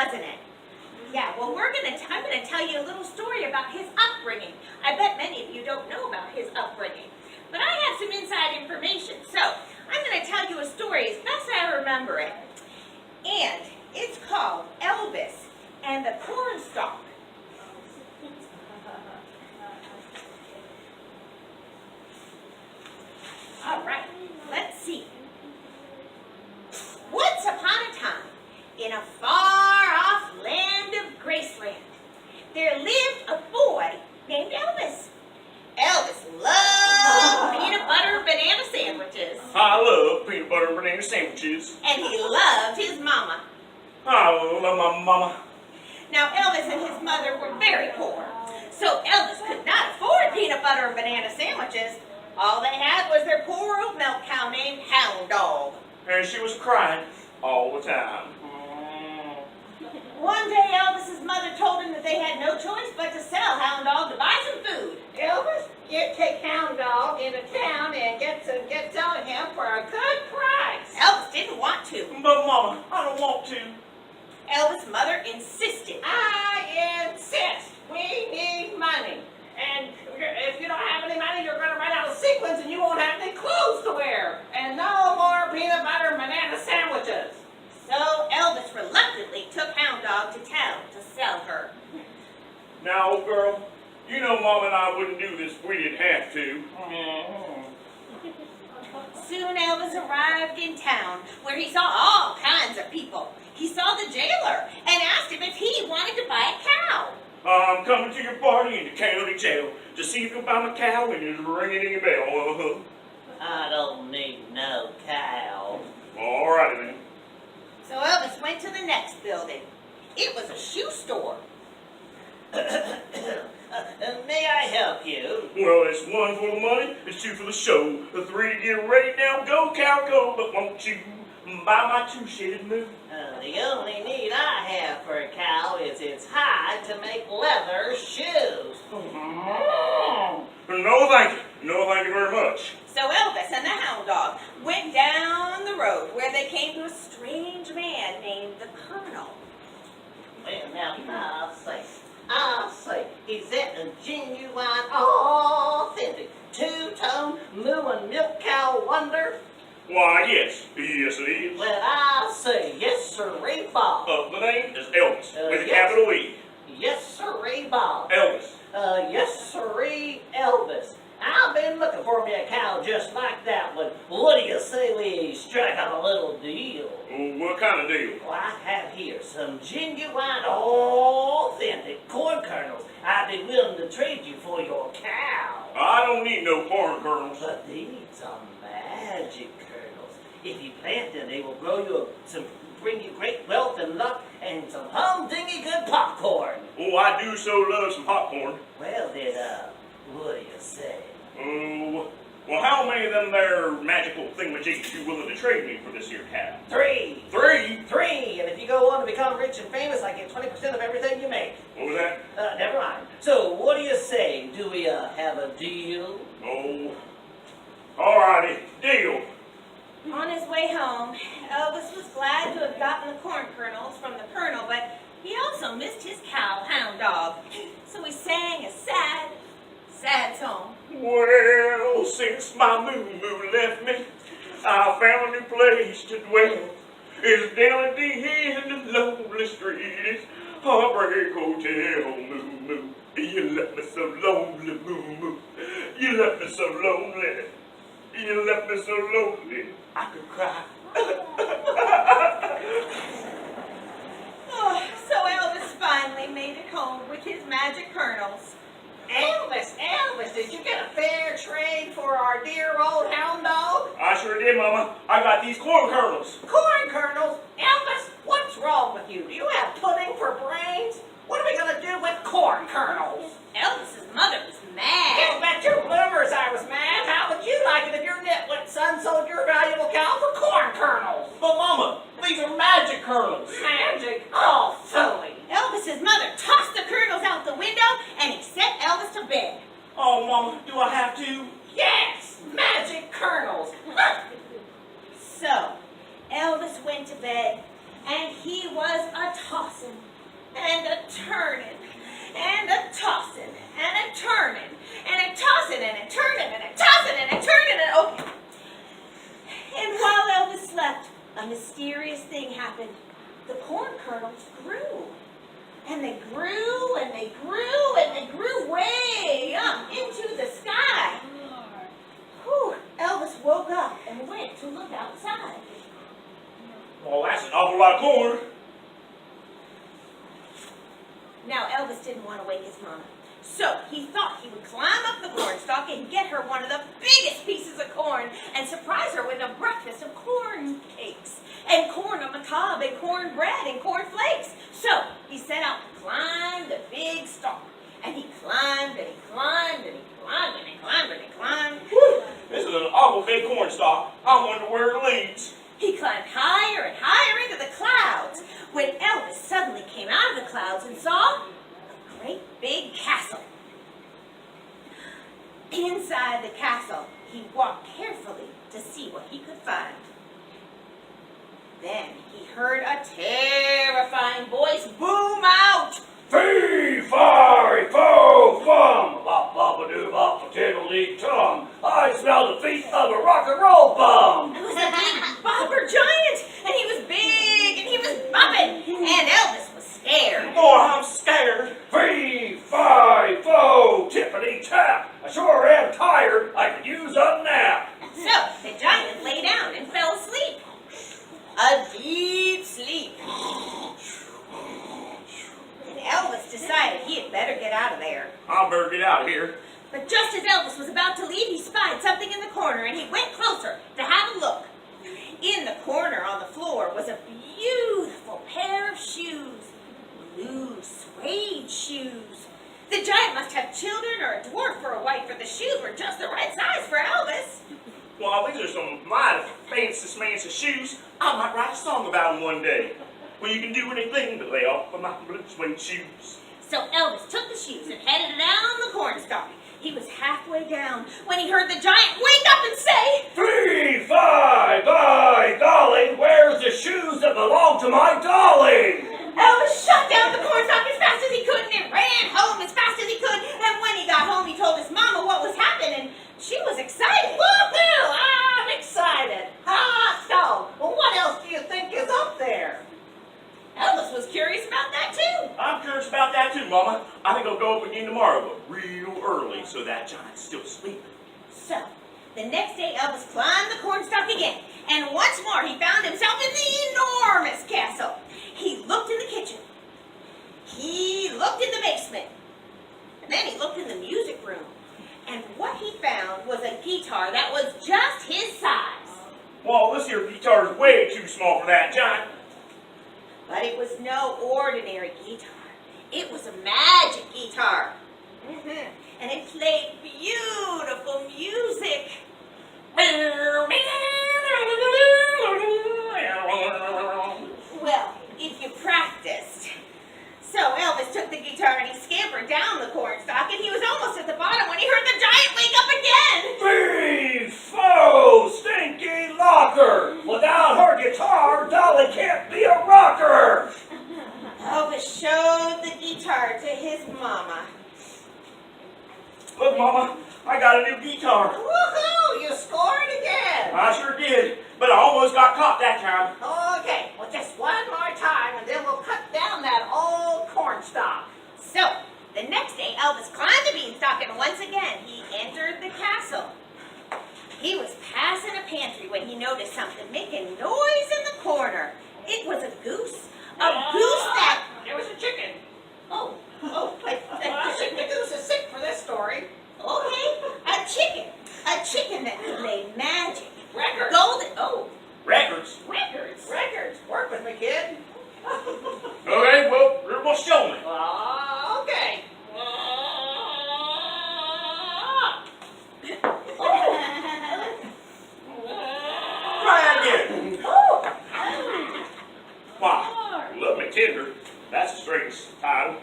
wasn't it? Yeah, well, I'm gonna tell you a little story about his upbringing. I bet many of you don't know about his upbringing, but I have some inside information. So I'm gonna tell you a story as best I remember it, and it's called Elvis and the Cornstalk. All right, let's see. Once upon a time, in a far-off land of Graceland, there lived a boy named Elvis. Elvis loved peanut butter banana sandwiches. I love peanut butter banana sandwiches. And he loved his mama. I love my mama. Now, Elvis and his mother were very poor, so Elvis could not afford peanut butter and banana sandwiches. All they had was their poor old milk cow named Hound Dog. And she was crying all the time. One day, Elvis's mother told him that they had no choice but to sell Hound Dog to buy some food. Elvis, you take Hound Dog into town and get selling him for a good price. Elvis didn't want to. But Mama, I don't want to. Elvis' mother insisted. I insist. We need money. And if you don't have any money, you're going to run out of sequins and you won't have any clothes to wear. And no more peanut butter and banana sandwiches. So Elvis reluctantly took Hound Dog to town to sell her. Now, old girl, you know Mom and I wouldn't do this if we didn't have to. Soon Elvis arrived in town, where he saw all kinds of people. He saw the jailer and asked him if he wanted to buy a cow. I'm coming to your party in the county jail to see if you'll buy my cow and just ring it in your bell. I don't need no cow. All righty then. So Elvis went to the next building. It was a shoe store. May I help you? Well, it's 1 for the money, it's 2 for the show, the 3 to get ready. Now go, cow, go, but won't you buy my 2-shitted move? The only need I have for a cow is its hide to make leather shoes. No, thank you. No, thank you very much. So Elvis and the Hound Dog went down the road where they came to a strange man named the Kernel. Well, now, I'll say, is that a genuine, authentic, 2-tone moo and milk cow wonder? Why, yes. Yes, it is. Well, I'll say, yes, sirree, Bob. The name is Elvis, with a yes. capital E. Yes, sirree, Bob. Elvis. Yes, sirree, Elvis. I've been looking for me a cow just like that one. What do you say we strike on a little deal? What kind of deal? Well, I have here some genuine, authentic corn kernels. I'd be willing to trade you for your cow. I don't need no corn kernels. But these are magic kernels. If you plant them, they will grow you bring you great wealth and luck and some humdingy good popcorn. Oh, I do so love some popcorn. Well then, what do you say? Oh, well, how many of them there magical thingamajigs you willing to trade me for this here cow? 3. 3? 3, and if you go on to become rich and famous, I get 20% of everything you make. What was that? Never mind. So, what do you say? Do we, have a deal? Oh, alrighty, deal. On his way home, Elvis was glad to have gotten the corn kernels from the Kernel, but he also missed his cow, Hound Dog. So he sang a sad song. Well, since my moo-moo left me, I found a new place to dwell. It's down at the end of lonely street. It's Heartbreak Hotel, moo-moo. You left me so lonely, moo-moo. You left me so lonely. You left me so lonely, I could cry. So Elvis finally made it home with his magic kernels. Elvis, did you get a fair trade for our dear old Hound Dog? I sure did, Mama. I got these corn kernels. Corn kernels? Elvis, what's wrong with you? Do you have pudding for brains? What are we going to do with corn kernels? Elvis's mother was You mad. bet your bloomers I was mad. How would you like it if your nitwit son sold your valuable cow for corn kernels? But Mama, these are magic kernels. Magic? Oh, silly. Elvis's mother tossed the kernels out the window and he sent Elvis to bed. Oh, Mama, do I have to? Yes, magic kernels. So Elvis went to bed and he was a-tossin' kernels grew. And they grew, and they grew, and they grew way up into the sky. Whew, Elvis woke up and went to look outside. Well, that's an awful lot of corn. Now, Elvis didn't want to wake his mama, so he thought he would climb up the cornstalk and get her one of the biggest pieces of corn and surprise her with a breakfast of corn cakes and corn on the cob and cornbread and corn flakes. So he set out to climb the big stalk, and he climbed and he climbed and he climbed and he climbed and he climbed. Whew, this is an awful big cornstalk. I wonder where it leads. He climbed higher and higher into the clouds when Elvis suddenly came out of the clouds and saw a great big castle. Inside the castle, he walked carefully to see what he could find. Then he heard a terrifying voice boom out. Fee, fi, fo, fum, bop, bop, a doo, bop, a tiddly tum. I smell the feet of a rock and roll bum. It was a big Bopper giant, and he was big, and he was bopping, and Elvis was scared. Boy, I'm scared. Fee, fi, fo, tippity tap. I sure am tired. I could use a nap. So the giant lay down and fell asleep. A deep sleep. And Elvis decided he had better get out of there. I better get out of here. But just as Elvis was about to leave, he spied something in the corner, and he went closer to have a look. In the corner on the floor was a beautiful pair of shoes, blue suede shoes. The giant must have children or a dwarf for a wife, for the shoes were just the right size for Elvis. Well, these are some mighty fancy shoes. I might write a song about them one day. Well, you can do anything but lay off of my blue suede shoes. So Elvis took the shoes and headed down the cornstalk. He was halfway down when he heard the giant wake up and say, Fee, fi, by golly, where's the shoes that belong to my dolly? Elvis shot down the cornstalk as fast as he could and ran home as fast as he could. And when he got home, he told his mama what was happening. She was excited. Woohoo! I'm excited. Ah, so, well, what else do you think is up there? Elvis was curious about that too. I'm curious about that too, Mama. I think I'll go up again tomorrow, but real early, so that giant's still sleeping. So, the next day Elvis climbed the cornstalk again, and once more he found himself in the enormous castle. He looked in the kitchen. He looked in the basement. And then he looked in the music room. And what he found was a guitar that was just his size. Well, this here guitar is way too small for that giant. But it was no ordinary guitar. It was a magic guitar. And it played beautiful music. Well, if you practiced. So Elvis took the guitar and he scampered down the cornstalk, and he was almost at the bottom when he heard the giant wake up again. Fee, fo, stinky locker. Without her guitar, Dolly can't be a rocker. Elvis showed the guitar to his mama. Look, Mama, I got a new guitar. Woohoo! You scored again. I sure did, but I almost got caught that time. Okay, well, just one more time, and then we'll cut down that old cornstalk. So, the next day, Elvis climbed the beanstalk, and once again, he entered the castle. He was passing a pantry when he noticed something making noise in the corner. It was a goose. A goose that... It was a chicken. Oh, I think the goose is sick for this story. okay. A chicken that could lay magic. Records. Golden... Oh, Records. records. Records. Work with me, kid. Okay, well, we'll show me. Okay. Try again. Oh, Wow, love me tender. That's a strange title.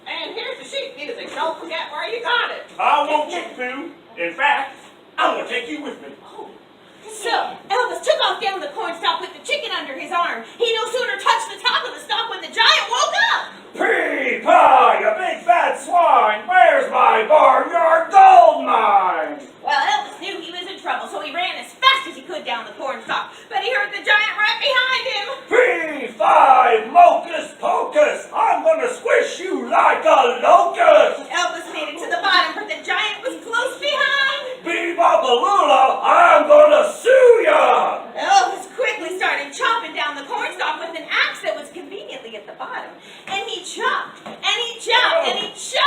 And here's the sheet music. Don't forget where you got it. I won't chick poo. In fact, I want to take you with me. So, Elvis took off down the cornstalk with the chicken under his arm. He no sooner touched the top of the stalk when the giant woke up. Pea pie, you big fat swine. Where's my barnyard gold mine? Well, Elvis knew he was in trouble, so he ran as fast as he could down the cornstalk. But he heard the giant right behind him. Pea, five, locust gonna squish you like a locust. Elvis made it to the bottom, but the giant was close behind. Bebop-a-lula, I'm gonna sue ya. Elvis quickly started chopping down the cornstalk with an axe that was conveniently at the bottom. And he chopped, and he chopped, and he chopped.